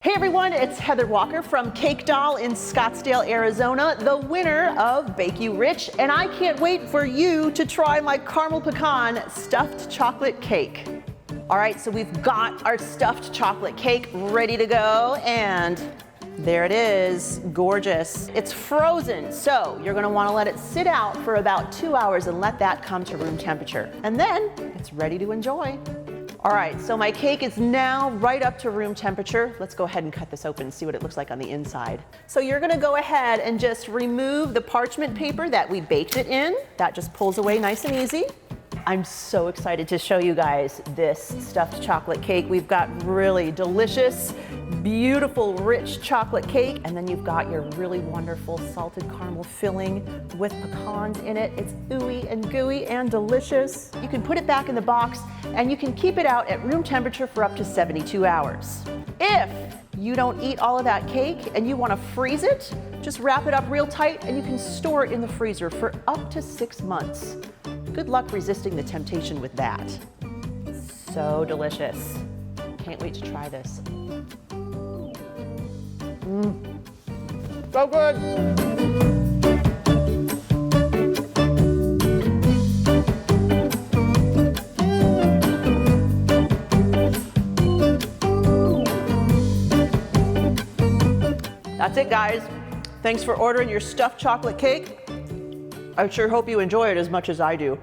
Hey everyone, it's Heather Walker from Cake Doll in Scottsdale, Arizona, the winner of Bake You Rich, and I can't wait for you to try my caramel pecan stuffed chocolate cake. All right, so we've got our stuffed chocolate cake ready to go, and there it is, gorgeous. It's frozen, so you're gonna wanna let it sit out for about 2 hours and let that come to room temperature. And then it's ready to enjoy. All right, so my cake is now right up to room temperature. Let's go ahead and cut this open and see what it looks like on the inside. So you're gonna go ahead and just remove the parchment paper that we baked it in. That just pulls away nice and easy. I'm so excited to show you guys this stuffed chocolate cake. We've got really delicious, beautiful, rich chocolate cake, and then you've got your really wonderful salted caramel filling with pecans in it. It's ooey and gooey and delicious. You can put it back in the box and you can keep it out at room temperature for up to 72 hours. If you don't eat all of that cake and you want to freeze it, just wrap it up real tight and you can store it in the freezer for up to 6 months. Good luck resisting the temptation with that. So delicious. Can't wait to try this. So good. That's it, guys. Thanks for ordering your stuffed chocolate cake. I sure hope you enjoy it as much as I do.